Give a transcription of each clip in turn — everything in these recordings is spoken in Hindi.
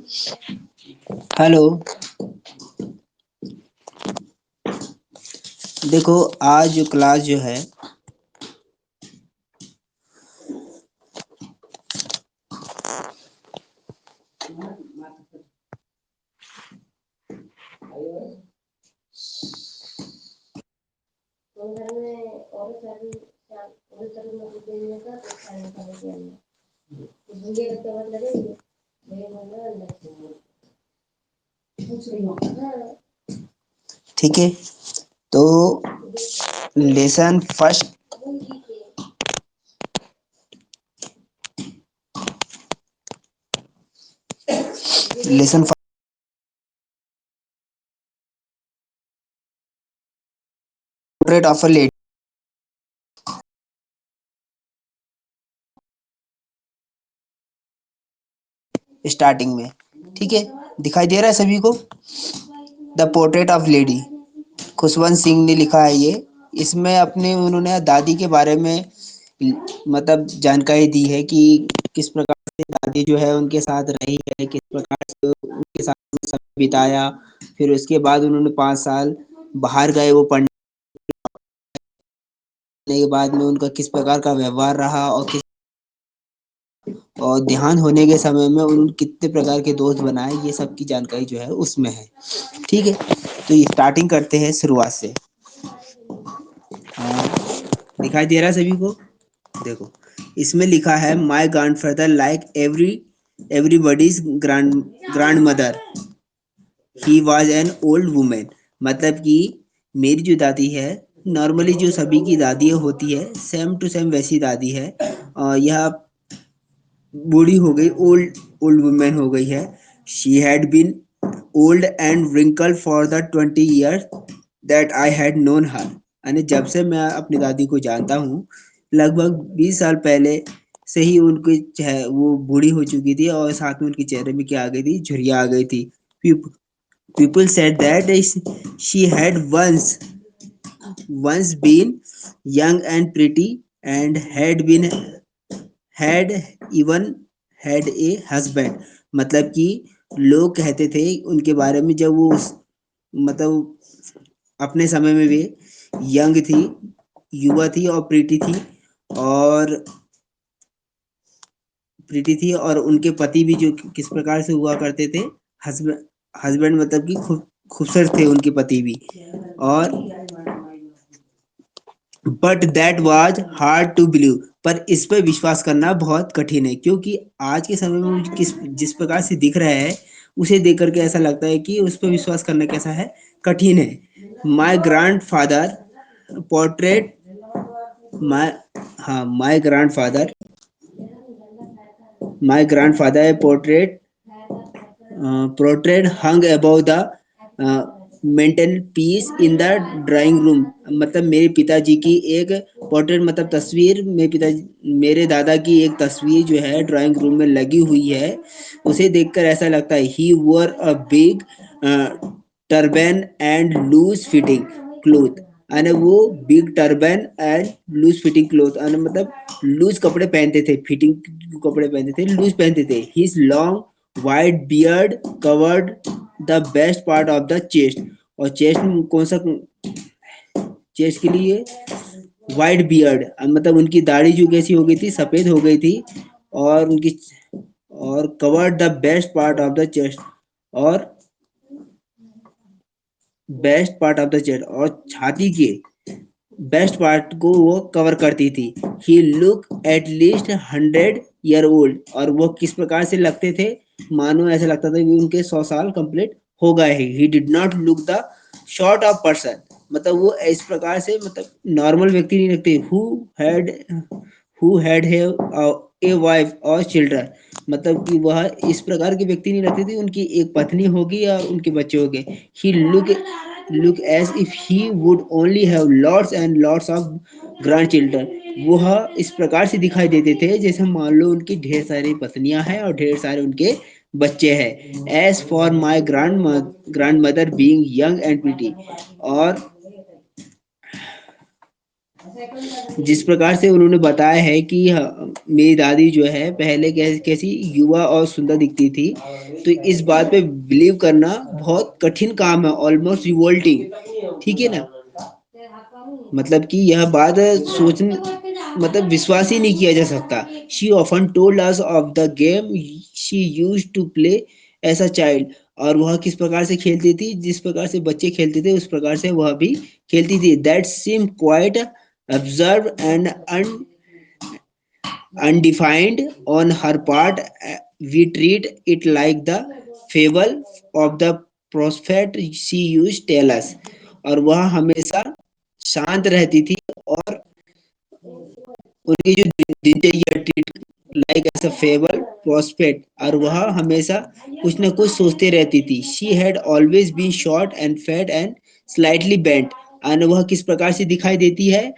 हेलो। देखो, आज जो क्लास जो है ठीक है, तो lesson first lesson portrait of a lady. Starting में, ठीक है, दिखाई दे रहा है सभी को? The portrait of lady, Khushwant Singh ने लिखा है ये। इसमें अपने उन्होंने दादी के बारे में मतलब जानकारी दी है कि किस प्रकार से दादी जो है उनके साथ रही है, किस प्रकार से उनके साथ समय बिताया। फिर उसके बाद उन्होंने 5 साल बाहर गए, वो पढ़ने के बाद में उनका किस प्रकार का व्यवहार रहा और ध्यान होने के समय में उन्होंने कितने प्रकार के दोस्त बनाए, ये सब की जानकारी जो है उसमें है। ठीक है, तो ये स्टार्टिंग करते हैं शुरुआत से। हाँ, दिखाई दे रहा है सभी को? देखो, इसमें लिखा है माई grandfather like everybody's grand mother, he was an old women. मतलब कि मेरी जो दादी है, नॉर्मली जो सभी की दादियाँ होती है सेम टू सेम वैसी दादी है। और यह बूढ़ी हो गई, ओल्ड ओल्ड वुमेन हो गई है। She had been old and wrinkled for the 20 years that I had known her. यानी जब से मैं अपनी दादी को जानता हूँ, लगभग 20 साल पहले से ही उनकी वो बूढ़ी हो चुकी थी और साथ में उनके चेहरे में क्या आ गई थी, झुर्रियाँ आ गई थी। People said that she had once been young and pretty and had even had a husband। मतलब कि लोग कहते थे उनके बारे में, जब वो मतलब अपने समय में वे यंग थी, युवा थी और और प्रीति थी और उनके पति भी जो किस प्रकार से हुआ करते थे, हस्बैंड हस्बैंड मतलब कि खूबसूरत थे उनके पति भी। और but that was hard to believe, पर इस पर विश्वास करना बहुत कठिन है, क्योंकि आज के समय में जिस प्रकार से दिख रहा है, उसे देख करके ऐसा लगता है कि उस पर विश्वास करना कैसा है, कठिन है। माई ग्रैंड फादर पोर्ट्रेट माई हाँ my grand father portrait portrait hung above the maintain piece in the drawing room. मतलब मेरे पिताजी की एक पोर्ट्रेट, मतलब तस्वीर, मेरे दादा की एक तस्वीर जो है ड्राइंग रूम में लगी हुई है। उसे देखकर ऐसा लगता है he wore a big turban and loose fitting cloth. और वो big turban and loose fitting cloth, मतलब लूज कपड़े पहनते थे, फिटिंग कपड़े पहनते थे, लूज पहनते थे। His long white beard covered the best part of the chest. और चेस्ट में कौन सा, चेस्ट के लिए वाइट बियर्ड, मतलब उनकी दाढ़ी जो कैसी हो गई थी, सफेद हो गई थी। और उनकी और covered the best part of the chest, और best part of the chest, और छाती के बेस्ट पार्ट को वो कवर करती थी। He look at least 100 year old, और वो किस प्रकार से लगते थे, मानो ऐसा लगता था कि उनके 100 साल कंप्लीट हो गए हैं। He did not look the short of person, मतलब वो इस प्रकार से मतलब नॉर्मल व्यक्ति नहीं लगते। हु हैड ए वाइफ और चिल्ड्रन, मतलब कि वह इस प्रकार के व्यक्ति नहीं लगते थे, उनकी एक पत्नी होगी या उनके बच्चे होंगे। He look as if he would only have lots and lots of grandchildren. वह इस प्रकार से दिखाई देते थे जैसे मान लो उनकी ढेर सारी पत्नियां हैं और ढेर सारे उनके बच्चे हैं। As for my grandmother being young and pretty, और जिस प्रकार से उन्होंने बताया है कि मेरी दादी जो है पहले कैसी युवा और सुंदर दिखती थी, तो इस बात पे बिलीव करना बहुत कठिन काम है, ऑलमोस्ट रिवोल्टिंग। ठीक है ना? मतलब कि यह बात सोचने मतलब विश्वास ही नहीं किया जा सकता। She often told us of the game she used to play as a child. और वह किस प्रकार से खेलती थी, जिस प्रकार से बच्चे खेलते थे उस प्रकार से वह भी खेलती थी। That seem quite observed and undefined on her part. We treat it like the fable of the prophet she used tell us. और वह हमेशा शांत रहती थी, और उनकी जो दिनचर्या treat like as a fable prospect, और वह हमेशा कुछ न कुछ सोचते रहती थी। She had always been short and fat and slightly bent. और वह किस प्रकार से दिखाई देती है,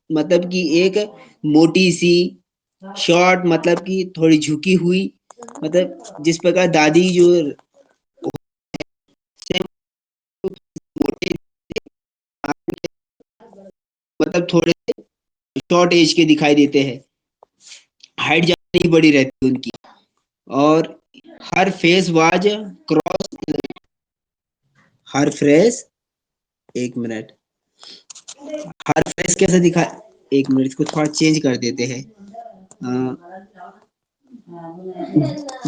मतलब कि एक मोटी सी, शॉर्ट मतलब कि थोड़ी झुकी हुई, मतलब जिस प्रकार दादी जो से मोटे, मतलब थोड़े शॉर्ट एज के दिखाई देते हैं, हाइट ज्यादा नहीं बड़ी रहती उनकी। और her face was cross, her face, एक मिनट, हर फेस कैसे दिखा, एक मिनट इसको थोड़ा चेंज कर देते हैं।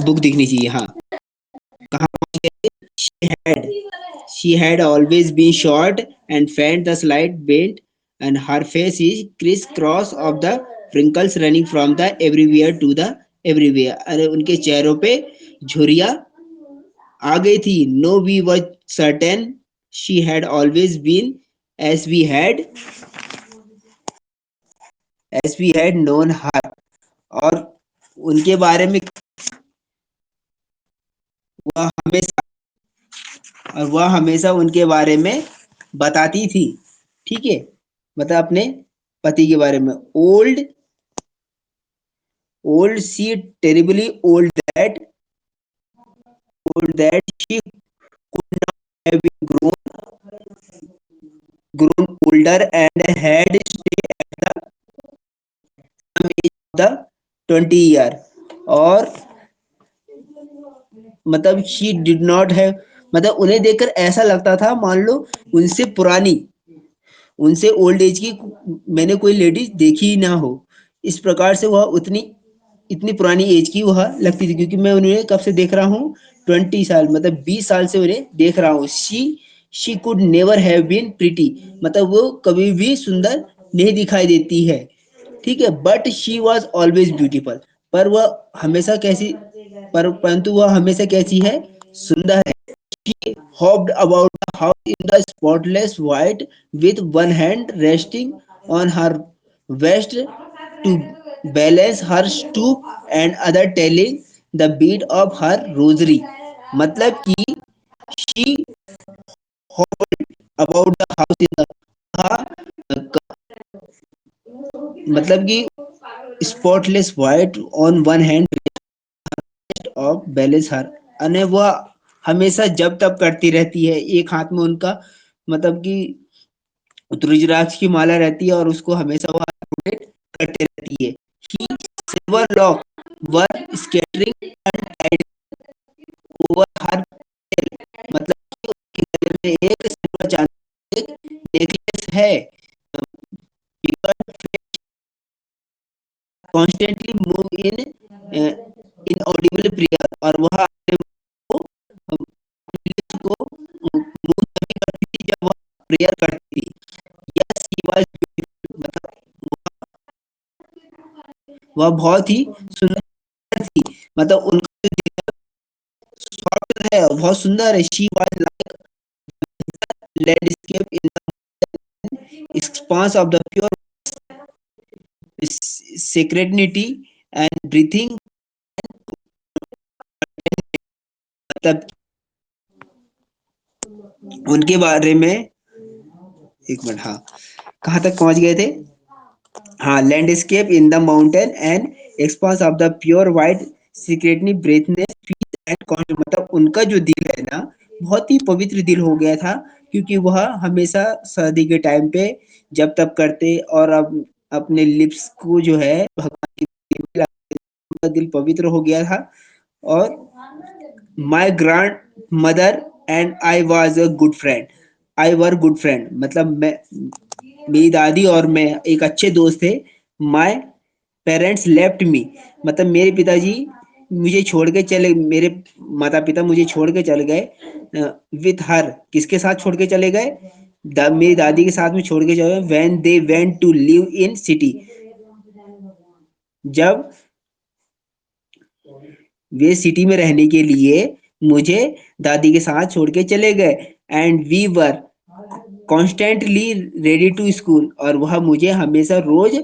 बुक दिखनी चाहिए, हाँ। कहाँ पहुंच गए? she had she had always been short and felt the slight bent, and her face is crisscross of the wrinkles running from the everywhere to the everywhere। अरे उनके चेहरों पे झुर्रियां आ गई थी। No we were certain she had always been as we had known her. और उनके बारे में वह हमेशा वह हमेशा उनके बारे में बताती थी। ठीक है? मतलब अपने पति के बारे में। Old see terribly old that she could not have been grown older and had stayed at the some age of the 20 year। और मतलब शी डिड नॉट हैव, मतलब उन्हें देखकर ऐसा लगता था मान लो उनसे पुरानी, उनसे ओल्ड एज की मैंने कोई लेडीज देखी ही ना हो। इस प्रकार से वह उतनी इतनी पुरानी एज की वह लगती थी, क्योंकि मैं उन्हें कब से देख रहा हूँ, 20 साल, मतलब 20 साल से उन्हें देख रहा हूँ। She could never have been pretty, मतलब वो कभी भी सुंदर नहीं दिखाई देती है। ठीक है? But she was always beautiful, पर वह हमेशा कैसी, परंतु वह हमेशा कैसी है, सुंदर है। She hopped about the house in the spotless white, with one hand resting on her waist to balance her stoop, and other telling the beat of her rosary। मतलब कि she hobbled about the house in the, मतलब कि spotless white on one hand of balance her, अने वह हमेशा जब तब करती रहती है, एक हाथ में उनका मतलब कि रुद्राक्ष की माला रहती है, और उसको हमेशा वह रोटेट करते रहती है। ही सिल्वर लॉक वर स्कैटरिंग ओवर हर, मतलब कि उसके गले में एक सिल्वर चांदी नेकलेस है। Constantly move in in Audible prayer, और वह अपने को को मूव तभी करती थी जब वह प्रेयर करती थी। यस शी वाज, मतलब वह बहुत ही सुंदर थी, मतलब उनका सॉफ्ट है, बहुत सुंदर है। She was like landscape in the expanse of the pure secretity and breathing। मतलब उनके बारे में, एक मिनट, हाँ, कहाँ तक पहुंच गए थे? हाँ, landscape in the mountain and expanse of the pure white secretly breathlessness peace and content, मतलब उनका जो दिल है ना, बहुत ही पवित्र दिल हो गया था, क्योंकि वह हमेशा सर्दी के टाइम पे जब तब करते और अब अपने लिप्स को जो है भगवान की उनका दिल पवित्र हो गया था। और my grand mother and I was a good friend, I were good friend, मतलब मैं, मेरी दादी और मैं एक अच्छे दोस्त थे। माय पेरेंट्स लेफ्ट मी, मतलब मेरे पिताजी मुझे छोड़ के चले, मेरे माता पिता मुझे छोड़ के चले गए विथ हर, किसके साथ छोड़ के चले गए, मेरी दादी के साथ में छोड़ के चले गए, when they went to live in city, जब वे सिटी में रहने के लिए मुझे दादी के साथ छोड़ के चले गए। And we were constantly ready to school, और वह मुझे हमेशा रोज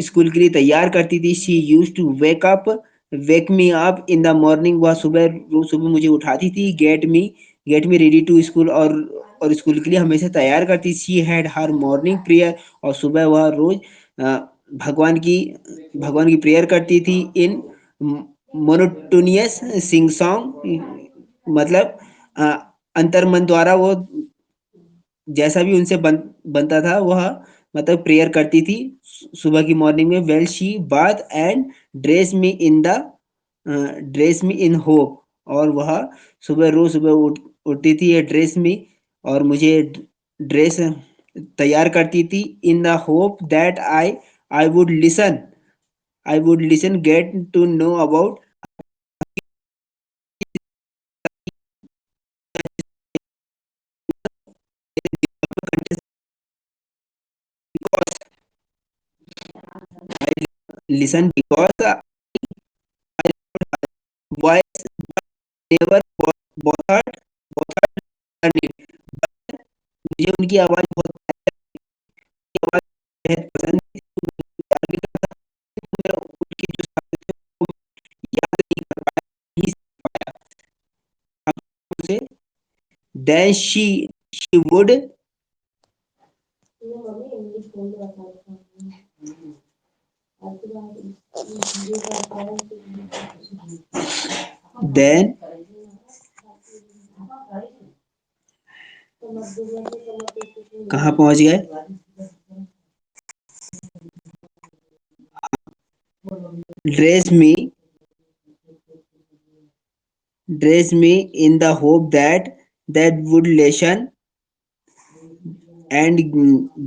स्कूल के लिए तैयार करती थी। She use to wake me up in the morning, वह सुबह रोज सुबह मुझे उठाती थी। Get me ready to school, और स्कूल के लिए हमेशा तैयार करती। She had her morning prayer, और सुबह वह रोज अ, भगवान की भगवान की प्रेयर करती थी। इन मोनोटोनियस सिंग सॉन्ग, मतलब अ, अंतर मन द्वारा वो जैसा भी उनसे बनता था वह मतलब प्रेयर करती थी सुबह की मॉर्निंग में। Well she bath and dress me in the dress me in hope, और वह सुबह रोज सुबह उठती थी ये ड्रेस में, और मुझे ड्रेस तैयार करती थी। In the hope that I would listen, get to know about listen because voice never bothered it। मुझे उनकी आवाज बहुत आवाज बेहद पसंद थी, आगे का मैं उनकी जो शब्द थे वो याद नहीं कर पाया, नहीं सीख पाया। उसे then she would then कहाँ पहुंच गए, dress me in the hope that would listen and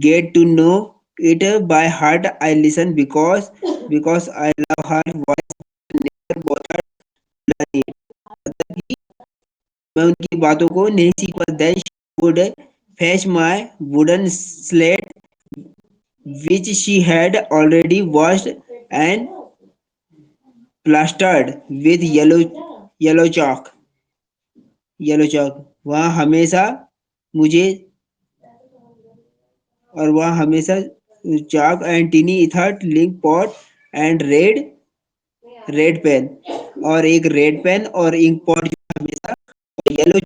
get to know it by heart. I listen because I love her voice, never bothered learning it। मतलब कि मैं उनकी बातों को नहीं सीख पाता। then she would fetch my wooden slate which she had already washed and plastered with yellow chalk। वह हमेशा मुझे और वह हमेशा चाक एंड टीनी इथर्ट ink pot and red pen, और एक रेड पेन और इंक पॉट जो हमेशा येलो,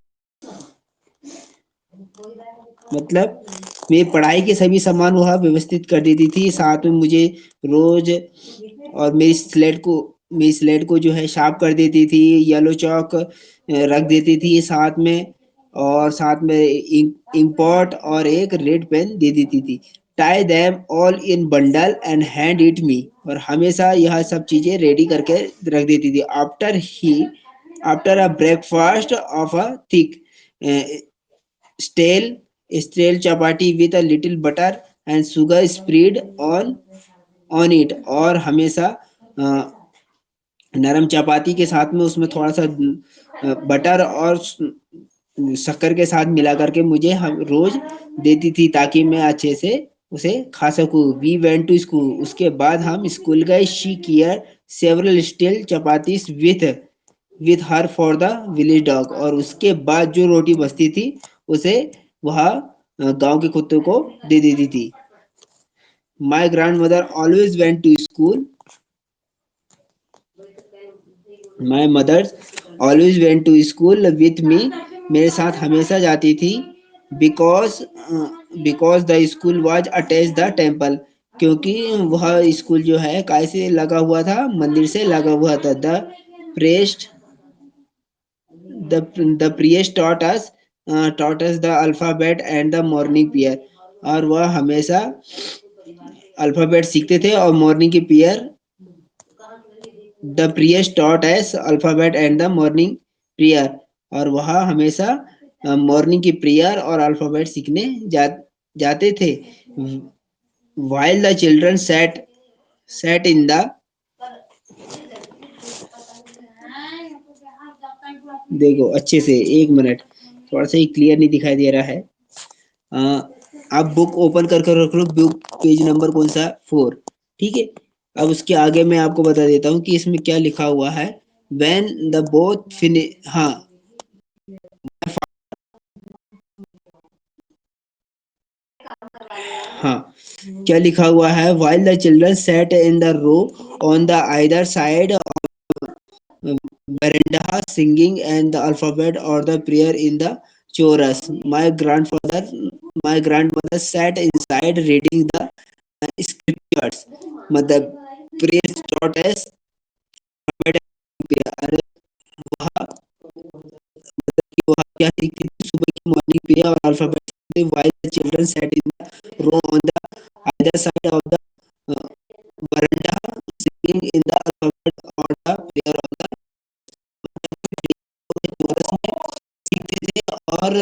मतलब मेरी पढ़ाई के सभी सामान वह व्यवस्थित कर देती थी। साथ में मुझे रोज और मेरी स्लेट को जो है शार्प कर देती थी, येलो चौक रख देती थी साथ में, और साथ में इंक पॉट और एक रेड पेन दे देती थी। Tie them all in bundle and hand it me, और हमेशा यह सब चीजें रेडी करके रख देती थी। After a breakfast of a thick stale stale chapati with a little butter and sugar spread on it, और हमेशा नरम चपाती के साथ में उसमें थोड़ा सा बटर और शक्कर के साथ मिला करके मुझे हम रोज देती थी ताकि मैं अच्छे से उसे खा सकूं। वी वेंट टू स्कूल, उसके बाद हम स्कूल गए। She carried several stale chapatis with her for the village dog, और उसके बाद जो रोटी बचती थी उसे वह गांव के कुत्ते को दे देती थी। My grandmother always went to school, my mother always went to school with me, मेरे साथ हमेशा जाती थी। Because because the school was attach the temple, क्योंकि वह स्कूल जो है काय से लगा हुआ था, मंदिर से लगा हुआ था। Priest the priest taught us the alphabet and the morning prayer, और वह हमेशा अल्फाबेट सीखते थे और मॉर्निंग की prayer the priest taught us alphabet and the morning prayer और वह हमेशा मॉर्निंग की प्रेयर और अल्फाबेट सीखने जाते थे while the children sat in the देखो अच्छे से एक मिनट थोड़ा सा ही क्लियर नहीं दिखाई दे रहा है आप बुक ओपन करके रख लो बुक पेज नंबर कौन सा 4 ठीक है अब उसके आगे मैं आपको बता देता हूँ कि इसमें क्या लिखा हुआ है when the both finish हाँ हाँ क्या लिखा हुआ है while the children sat in the row on the either side veranda singing and the alphabet or the prayer in the chorus. My grandmother sat inside reading the scriptures. मतलब praise taught us अरे वह वह क्या सीखती थी सुबह की मॉर्निंग प्रेयर और alphabet while the children sat in the row on the either side of the veranda singing in the alphabet or the prayer of the chorus में सीखते थे और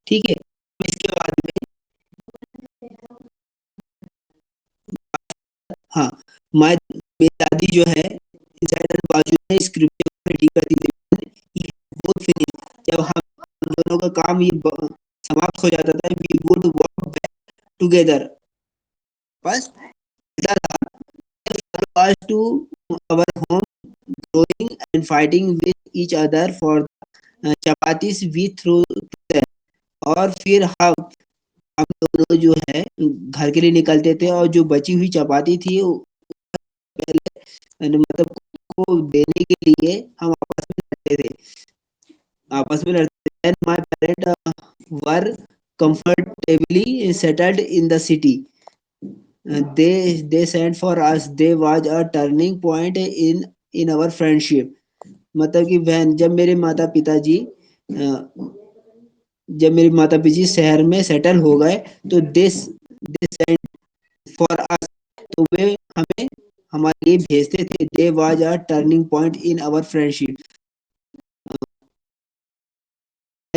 ठीक है इसके बाद में हाँ माय मेरी दादी जो है इंसाइडर बाजू में स्क्रिप्ट रेडी करती थी बोथ फिनिश जब हम दोनों का काम ये समाप्त हो जाता था we would work back together बस was to our home growing and fighting with each other for chapatis we threw them और फिर हम दोनों जो है घर के लिए निकलते थे और जो बची हुई चपाती थी पहले मतलब को देने के लिए हम आपस में लड़ते थे and my parents were comfortably settled in the city they sent for us they was a turning point in our friendship मतलब कि बहन जब मेरे माता पिता शहर में सेटल हो गए तो दे सेंट फॉर अस तो वे हमें हमारे लिए भेजते थे they was a turning point in our friendship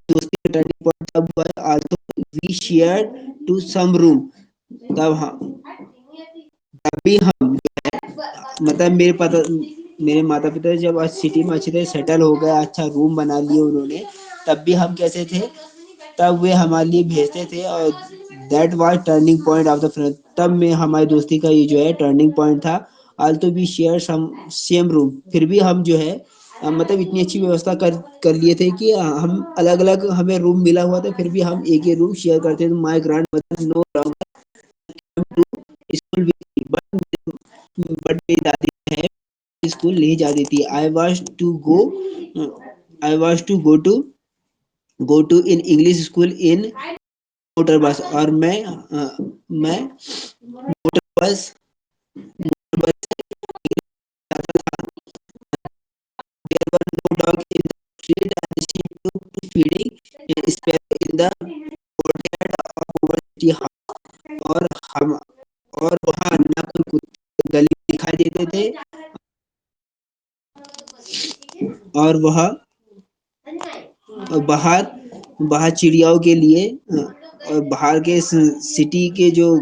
दोस्ती का टर्निंग पॉइंट तब हुआ also we share to some room तब हम तभी हम मतलब मेरे माता पिता जब आज सिटी में अच्छे से सेटल हो गए अच्छा रूम बना लिए उन्होंने तब भी हम कैसे थे तब वे हमारे लिए भेजते थे और that was turning point of the friend तब में हमारी दोस्ती का ये जो है टर्निंग पॉइंट था also we share some same room फिर भी हम जो है मतलब इतनी अच्छी व्यवस्था कर लिए थे कि हम अलग अलग हमें रूम मिला हुआ था फिर भी हम एक ही रूम शेयर करते थे my grandmother no school but मेरी दादी है स्कूल नहीं जाती थी I was to go to in English school in motor bus और मैं मोटर बस बस there were no dog in the street and she took to feeding in the courtyard of our city hall और हम और वहाँ ना कोई कुत्ते गली दिखाई देते थे और वह बाहर बाहर चिड़ियाओं के लिए और बाहर के सिटी के जो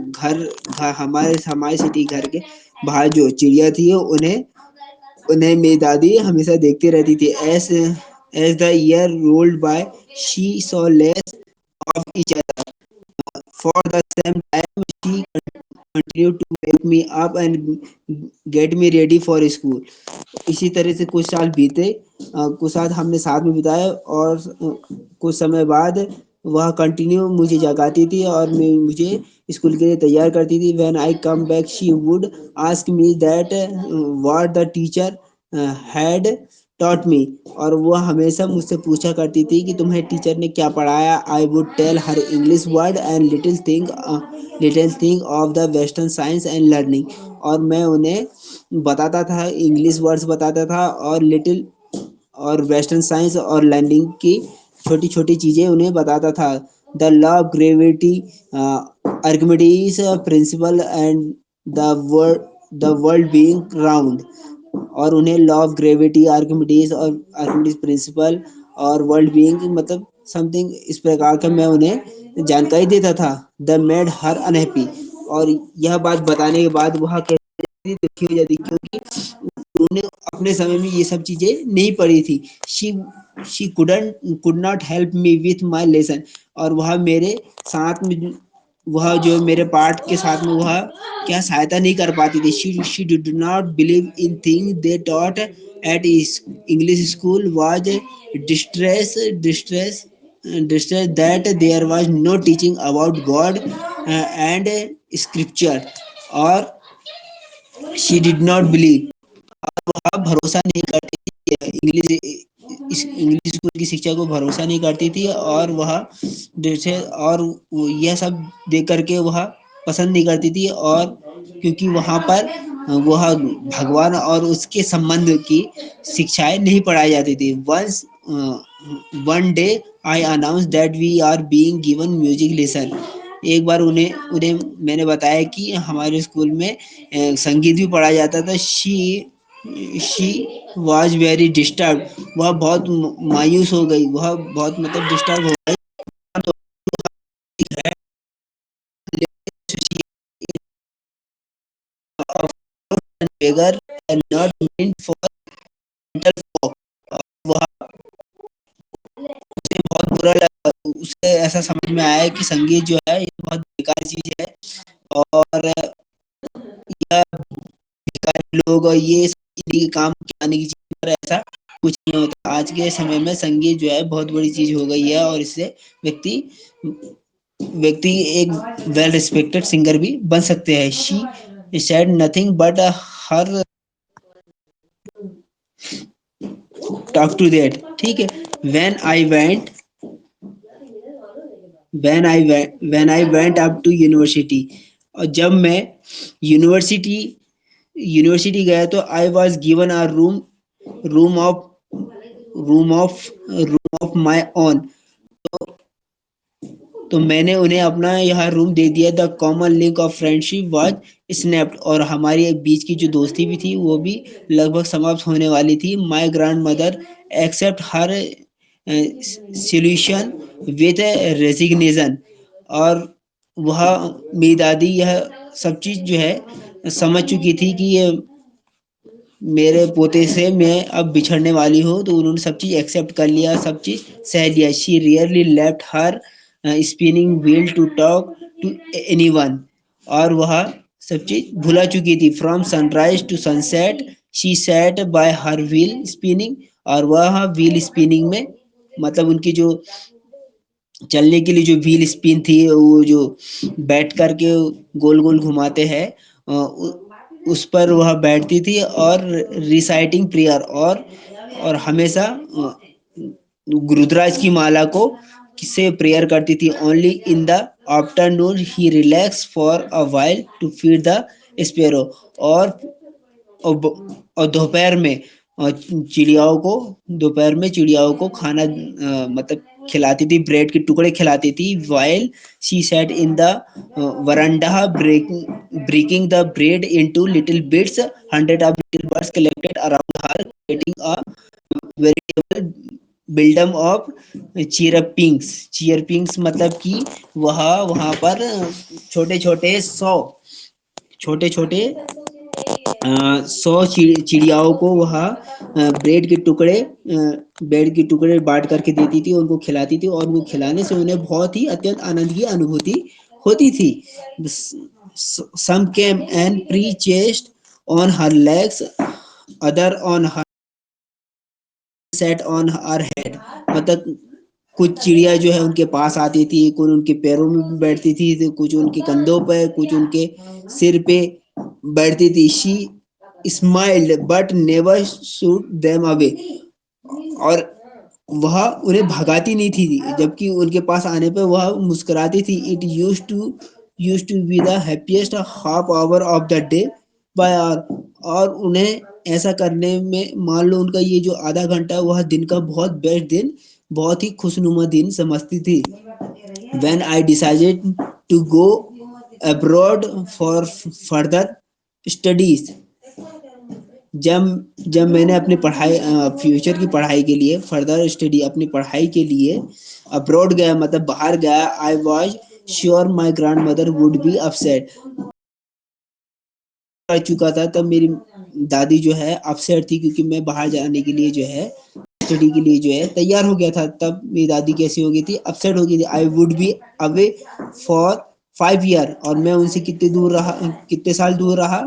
हमारे हमारे सिटी घर के बाहर जो चिड़िया थी उन्हें उन्हें मेरी दादी हमेशा देखती रहती थी as the year rolled by she saw less of each other for the same time she continue to wake me up and get me ready for school इसी तरह से कुछ साल बीते कुछ साल हमने साथ में बिताए और कुछ समय बाद वह कंटिन्यू मुझे जगाती थी और मुझे स्कूल के लिए तैयार करती थी when I come back she would ask me that what the teacher had taught me और वो हमेशा मुझसे पूछा करती थी कि तुम्हें टीचर ने क्या पढ़ाया I would tell her English word and little thing of the western science and learning और मैं उन्हें बताता था इंग्लिश वर्ड्स बताता था और और वेस्टर्न साइंस और लर्निंग की छोटी छोटी चीजें उन्हें बताता था। The law of gravity, Archimedes principal and the world being round. और उन्हें law of gravity, Archimedes principal और वर्ल्ड बीइंग मतलब समथिंग इस प्रकार का मैं उन्हें जानकारी देता था। The made her unhappy. और यह बात बताने के बाद वह कैसे दुखी हो जाती, क्योंकि उन्होंने अपने समय में ये सब चीजें नहीं पढ़ी थी। She she could not help me with my lesson. और वह मेरे साथ में, वह जो मेरे पाठ के साथ में वह क्या सहायता नहीं कर पाती थी। She did not believe in thing they taught at English school was distress distress distress that there was no teaching about God and scripture. और शी डिड नॉट बिलीव, वह भरोसा नहीं करती थी इंग्लिश स्कूल की शिक्षा को भरोसा नहीं करती थी। और वह जैसे और यह सब देख करके वह पसंद नहीं करती थी। और क्योंकि वहां पर वह भगवान और उसके संबंध की शिक्षाएं नहीं पढ़ाई जाती थी। Once one day I announce that we are being given music lesson. एक बार उन्हें उन्हें मैंने बताया कि हमारे स्कूल में संगीत भी पढ़ाया जाता था। She was very disturb. वह बहुत मायूस हो गई, वह बहुत मतलब डिस्टर्ब हो गई। Not meant for mental folk. वह उसे बहुत बुरा लगा, उसे ऐसा समझ में आया कि संगीत जो है ये बहुत बेकार चीज है। और यह बेकार लोग और ये इन्हीं काम के आने की चीज पर ऐसा कुछ नहीं होता। आज के समय में संगीत जो है बहुत बड़ी चीज हो गई है, और इससे व्यक्ति व्यक्ति एक वेल रिस्पेक्टेड सिंगर भी बन सकते हैं। She said nothing but her talk to that. ठीक है। When I went when I went up to university. और जब मैं यूनिवर्सिटी यूनिवर्सिटी गया तो I was given a room of room of my own. तो मैंने उन्हें अपना यह रूम दे दिया। The common link of friendship was snapped. और हमारी एक बीच की जो दोस्ती भी थी वो भी लगभग समाप्त होने वाली थी। My grandmother accept her solution with resignation. और वह मेरी दादी यह सब चीज जो है समझ चुकी थी कि ये मेरे पोते से मैं अब बिछड़ने वाली हूँ, तो उन्होंने सब चीज एक्सेप्ट कर लिया, सब चीज सह लिया। She rarely left her spinning wheel to talk to anyone. और वह सब चीज भुला चुकी थी। From sunrise to sunset she sat by her wheel spinning. और वह व्हील स्पिनिंग में मतलब उनकी जो चलने के लिए जो व्हील स्पिन थी, वो जो बैठ करके गोल गोल घुमाते हैं, उस पर वह बैठती थी और रिसाइटिंग प्रेयर और हमेशा रुद्राज की माला को से प्रेयर करती थी। Only in the afternoon he relax for a while to feed the sparrow. और और दोपहर में चिड़ियाओं को दोपहर में चिड़ियाओं को खाना मतलब खिलाती थी, ब्रेड के टुकड़े खिलाती थी। While she sat in the verandah breaking the bread into little bits, hundred of little birds collected around her creating a veritable bedlam of chirrupings. मतलब कि वह वहां पर छोटे छोटे छोटे छोटे 100 चिड़ियाओं को वहाँ ब्रेड के टुकड़े बांट करके देती थी, उनको खिलाती थी। और वो खिलाने से उन्हें बहुत ही अत्यंत आनंद की अनुभूति होती थी। Some came and perched on her legs, other on her sat on her head. मतलब कुछ चिड़िया जो है उनके पास आती थी, कुछ उनके पैरों में बैठती थी, तो कुछ उनके कंधों पे, कुछ उनके सिर पे बैठती थी। She smiled but never shoot them away. और वह उन्हें भगाती नहीं थी, जबकि उनके पास आने पर वह मुस्कुराती थी। It use to be the happiest half hour of the day by hour. और उन्हें ऐसा करने में मान लो उनका ये जो आधा घंटा वह दिन का बहुत बेस्ट दिन, बहुत ही खुशनुमा दिन समझती थी। When I decided to go abroad for further studies, जब जब मैंने अपनी पढ़ाई फ्यूचर की पढ़ाई के लिए फर्दर स्टडी अपनी पढ़ाई के लिए अब्रॉड गया मतलब बाहर गया, I was sure my grand mother would be upset. कर चुका था तब मेरी दादी जो है अपसेट थी, क्योंकि मैं बाहर जाने के लिए जो है स्टडी के लिए जो है तैयार हो गया था। तब मेरी दादी कैसी हो गई थी, अपसेट हो गई थी। I would be away for 5 year, और मैं उनसे कितने दूर रहा, कितने साल दूर रहा।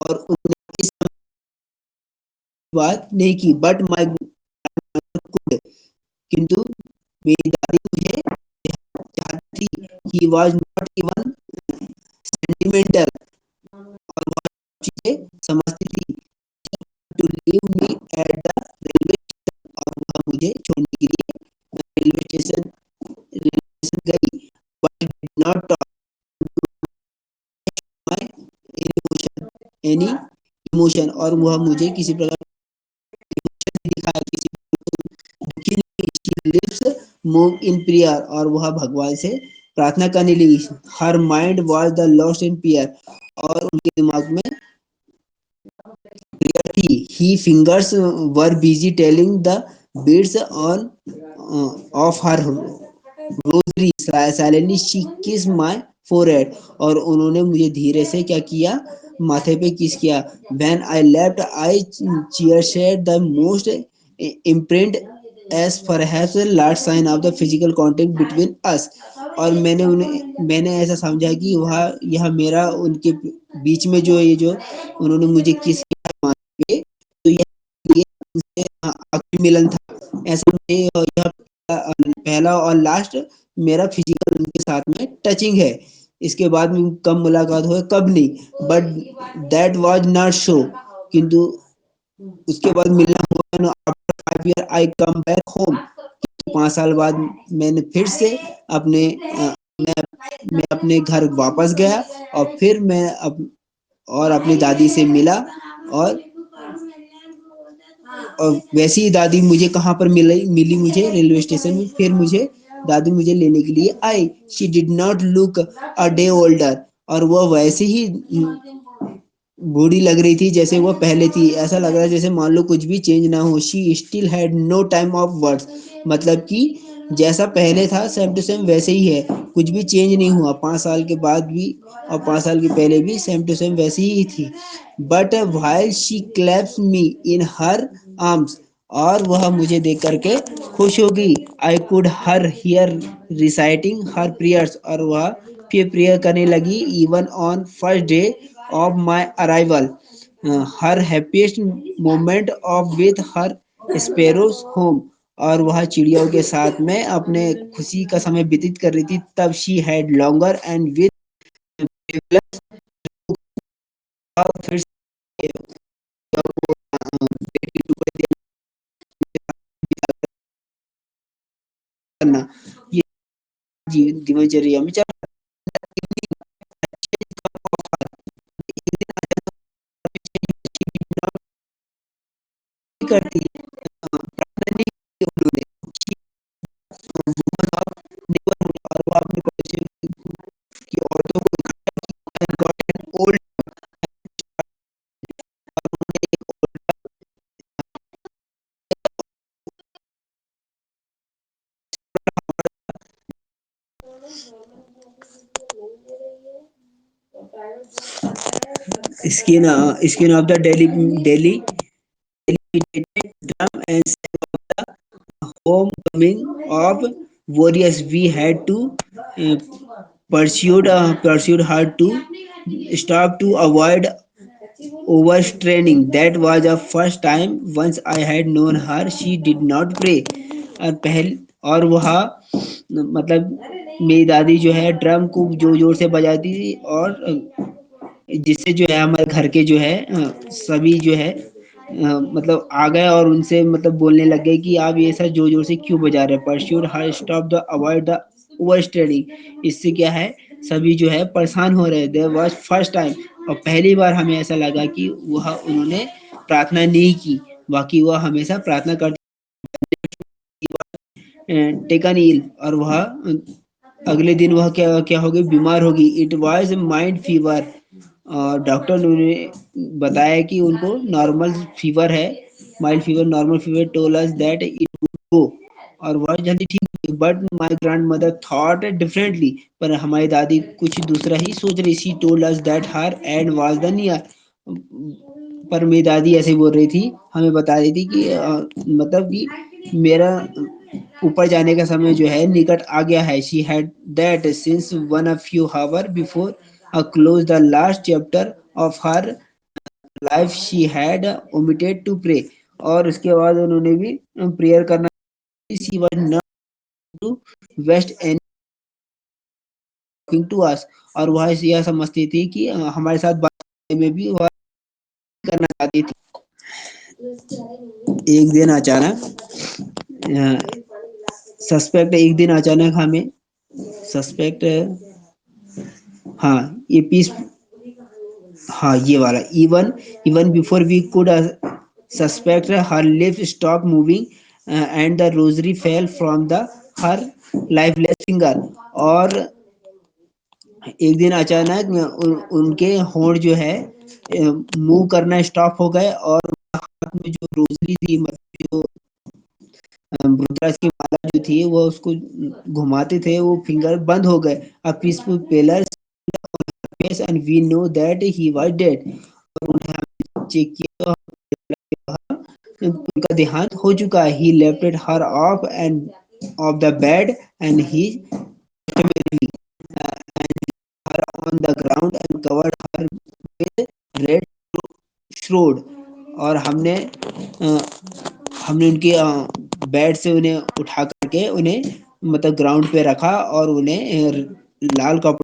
और उन्होंने इस बात नहीं की, बट माई कुड, किंतु मेरी दादी मुझे चाहती थी। He was not even sentimental, और वह चीजें समझती थी। To leave me at the railway, और वह मुझे छोड़ने के लिए रेलवे स्टेशन गई, but did not talk my emotion, any emotion, और वह मुझे किसी प्रकार से दिखाया, किसी दुखी नहीं। लिप्स मूव इन प्रेयर, और वह भगवान से प्रार्थना करने लगी। Her mind was the lost in prayer, और उनके दिमाग में प्रेयर थी। He fingers were busy telling the beads on of her rosary, silently she kissed my forehead, और उन्होंने मुझे धीरे से क्या किया, माथे पे किस किया। when I left I cherished the most imprint as perhaps a large sign of the physical contact between us, और मैंने ऐसा समझा कि वह यह मेरा उनके बीच में जो ये जो उन्होंने मुझे किस किया माथे पे, तो यह उनसे आखिरी मिलन था। ऐसा मुझे यह पहला और लास्ट मेरा फिजिकल उनके साथ में टचिंग है। इसके बाद में कब मुलाकात हुआ कब नहीं, but that was not show, किंतु उसके बाद मिलना हुआ ना। After 5 year I come back home, 5 साल बाद मैंने फिर से अपने मैं मैं अपने घर वापस गया, और फिर मैं और अपनी दादी से मिला। और वैसे ही दादी मुझे कहाँ पर मिली मुझे रेलवे स्टेशन में। फिर मुझे दादी मुझे लेने के लिए आई। She did not look a day older, और वह वैसे ही बूढ़ी लग रही थी जैसे वो पहले थी। ऐसा लग रहा है जैसे मान लो कुछ भी चेंज ना हो। She still had no time of words, मतलब कि जैसा पहले था सेम टू सेम वैसे ही है, कुछ भी चेंज नहीं हुआ। 5 साल के बाद भी और 5 साल के पहले भी सेम टू सेम वैसी ही थी। But while she clasps me in her arms, और वह मुझे देख करके खुश हो गई। I could her hear reciting her prayers, और वह फिर प्रेयर करने लगी। Even on first day of my arrival, her happiest moment of with her sparrows home, और वह चिड़ियों के साथ में अपने खुशी का समय व्यतीत कर रही थी। तब she had longer and with फिर से करना ये दिनचर्या में करती है। प्रार्थना नहीं की उन्होंने, और वो अपने पड़ोसियों की औरतों को got old skin of the daily drum and homecoming of warriors. We had to uh, pursued her to stop to avoid overstraining. That was the first time once I had known her she did not pray। और और वह मतलब मेरी दादी जो है ड्रम को जोर जोर से बजाती थी, और जिससे जो है हमारे घर के जो है सभी जो है मतलब आ गए, और उनसे मतलब बोलने लग गए कि आप ये ऐसा जोर जोर से क्यों बजा रहे हैं। Persuade her stop the avoid the over study, इससे क्या है सभी जो है परेशान हो रहे थे। वॉज फर्स्ट टाइम, और पहली बार हमें ऐसा लगा कि वह उन्होंने प्रार्थना नहीं की, बाकी वह हमेशा प्रार्थना करते। टेकन इल, और वह अगले दिन वह क्या क्या हो गई, बीमार हो गई। इट वाज माइल्ड फीवर, और डॉक्टर ने बताया कि उनको नॉर्मल फीवर है, mild fever, normal fever. Told us that it would go, और वह जल्दी ठीक हुई। But my grandmother thought differently, पर हमारी दादी कुछ दूसरा ही सोच रही। She told us that her and was the near, पर मेरी दादी ऐसे बोल रही थी, हमें बता रही थी कि मतलब कि मेरा ऊपर जाने का समय जो है निकट आ गया है। She had that since one a few hour before close the last chapter of her life she had omitted to pray, और उसके बाद उन्होंने भी प्रेयर करना, she was not to waste any to us, और वह यह समझती थी कि हमारे साथ बात में भी वह करना चाहती थी। एक दिन अचानक सस्पेक्ट एक दिन अचानक हमें सस्पेक्ट, हाँ ये पीस, हाँ ये वाला, even even before we could suspect her lip stop moving and the rosary fell from the her lifeless finger, और एक दिन अचानक उनके होंठ जो है मूव करना स्टॉप हो गए, और हाथ में जो रोजरी थी, मतलब जो रुद्राक्ष की माला जो थी वो उसको घुमाते थे, वो फिंगर बंद हो गए। A peaceful paler face and we know that he was dead, और उन्हें चेक किया तो उनका देहांत हो चुका है। He lifted her off and off the bed and he her on the ground and covered her with red shroud, और हमने उनके बेड से उन्हें उठा करके उन्हें मतलब ग्राउंड पे रखा, और उन्हें लाल कपड़े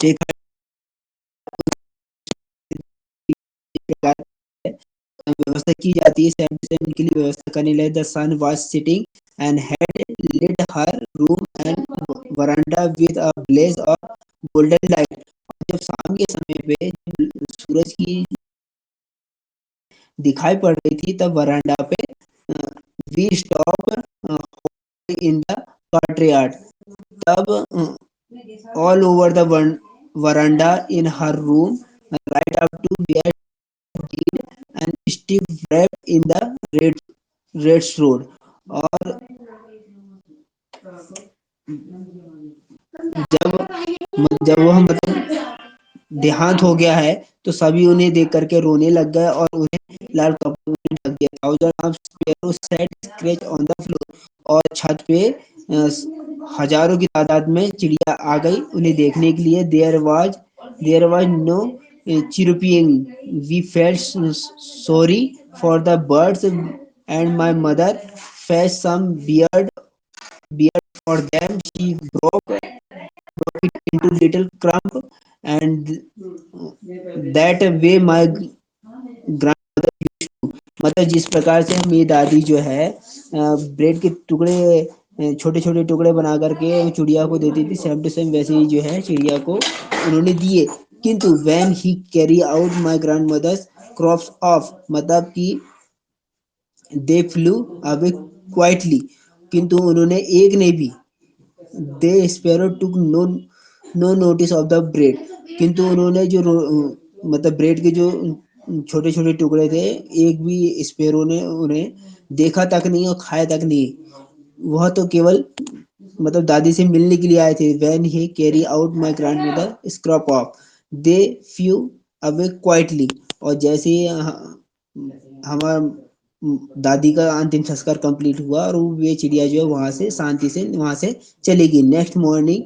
टेक व्यवस्था की जाती है। 77 के लिए व्यवस्था करने लगे। The sun was sitting and had lit her room and veranda with a blaze of golden light. जब शाम के समय पे जब सूरज की दिखाई पड़ रही थी, तब वरांडा पे we stop in the courtyard, तब all over the veranda in her room right up to where did and still wrapped in the red road, और जब वह मतलब देहांत हो गया है, तो सभी उन्हें देख करके रोने लग गए, और उन्हें लाल कपड़े में ढक दिया। Thousand of sparrows sat scratch on the floor, और छत पे हजारों की तादाद में चिड़िया आ गई उन्हें देखने के लिए। There was no chirping. We felt sorry for the birds, and my mother fetched some beard for them. She broke it into little crumb, and that way my grandmother used to, मतलब जिस प्रकार से मेरी दादी जो है ब्रेड के टुकड़े, छोटे छोटे टुकड़े बना करके चिड़िया को देती थी, सेम टू सेम वैसे ही जो है चिड़िया को उन्होंने दिए। किंतु when he carry out my grandmother's crops of, मतलब कि दे फ्लू अवे क्वाइटली, किंतु उन्होंने एक ने भी, they sparrow took no notice of the bread, किंतु उन्होंने जो मतलब ब्रेड के जो छोटे छोटे टुकड़े थे, एक भी स्पैरो ने उन्हें देखा तक नहीं और खाया तक नहीं। वह तो केवल मतलब दादी से मिलने के लिए आए थे। When he carry out my grandmother corpse off, they flew away quietly, और जैसे ही हमारा दादी का अंतिम संस्कार कंप्लीट हुआ, और वे चिड़िया जो है वहां से शांति से वहां से चली गई। Next morning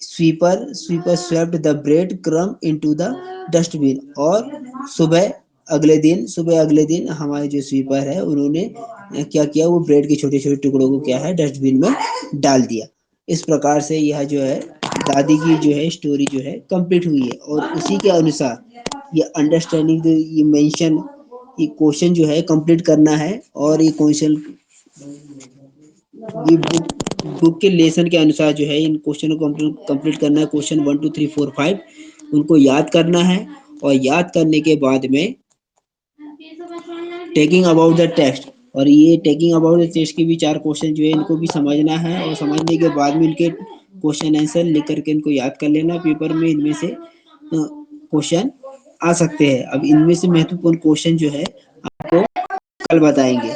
sweeper sweeper swept the bread crumb into the dustbin, और सुबह अगले दिन हमारे जो स्वीपर है उन्होंने क्या किया, वो ब्रेड के छोटे छोटे टुकड़ों को क्या है डस्टबिन में डाल दिया। इस प्रकार से यह जो है दादी की जो है स्टोरी जो है कंप्लीट हुई है। और उसी के अनुसार ये अंडरस्टैंडिंग ये मेंशन, ये क्वेश्चन जो है कंप्लीट करना है। और ये क्वेश्चन ये बुक के लेसन के अनुसार जो है इन क्वेश्चन को कंप्लीट करना है। क्वेश्चन 1 2 3 4 5 उनको याद करना है। और याद करने के बाद में टेकिंग अबाउट द टेक्स्ट, और ये टेकिंग अबाउट द टेक्स्ट के भी 4 क्वेश्चन जो है इनको भी समझना है। और समझने के बाद में इनके क्वेश्चन आंसर लिख करके इनको याद कर लेना पेपर में। इनमें से क्वेश्चन आ सकते हैं। अब इनमें से महत्वपूर्ण क्वेश्चन जो है आपको कल बताएंगे।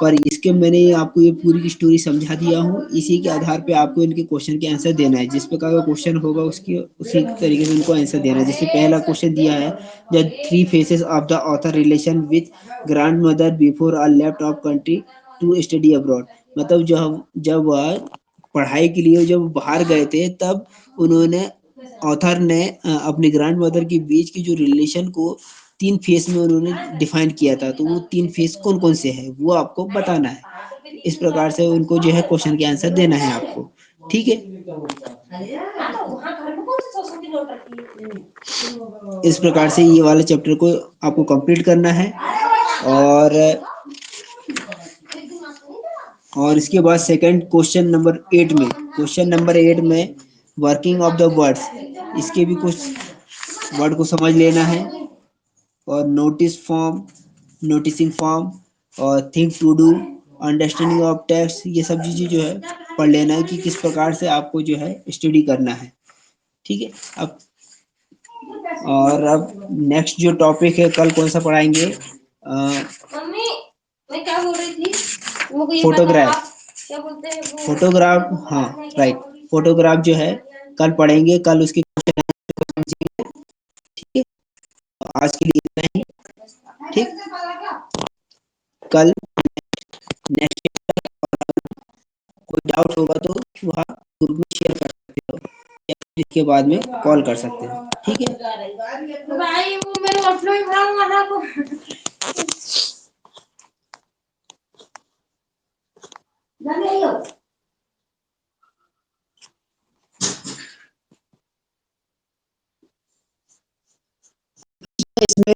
पर इसके मैंने आपको ये पूरी की स्टोरी समझा दिया हूँ। इसी के आधार पे आपको इनके क्वेश्चन के आंसर देना है। जिस प्रकार का क्वेश्चन होगा उसकी उसी तरीके से उनको आंसर देना है। जैसे पहला क्वेश्चन दिया है, the 3 faces of the author relation with grandmother before a left of country to study abroad. मतलब जब वह पढ़ाई के लिए जब बाहर गए थे तब उन्होंने ऑथर ने अपनी ग्रैंड मदर के बीच की जो रिलेशन को 3 फेस में उन्होंने डिफाइन किया था। तो वो 3 फेस कौन कौन से है वो आपको बताना है। इस प्रकार से उनको जो है क्वेश्चन के आंसर देना है आपको। ठीक है, इस प्रकार से ये वाले चैप्टर को आपको कंप्लीट करना है। और इसके बाद सेकंड क्वेश्चन नंबर 8 में वर्किंग ऑफ द वर्ड्स, इसके भी कुछ वर्ड को समझ लेना है। और नोटिसिंग फॉर्म और think to do, understanding of text, ये सब चीजें जो है पढ़ लेना है कि किस प्रकार से आपको जो है स्टडी करना है। ठीक है। अब नेक्स्ट जो टॉपिक है कल कौन सा पढ़ाएंगे, मम्मी मैं क्या बोल रही थी, फोटोग्राफ। क्या बोलते हैं वो? फोटोग्राफ, हाँ राइट, फोटोग्राफ जो है कल पढ़ेंगे। कल उसके ठीक है। आज के लिए इतना ही। ठीक, कल नेक्स्ट कोई डाउट होगा तो वहाँ ग्रुप में शेयर कर सकते हो, या फिर इसके बाद में कॉल कर सकते हो। ठीक है भाई, वो मेरे अपने ही भाग को इसमें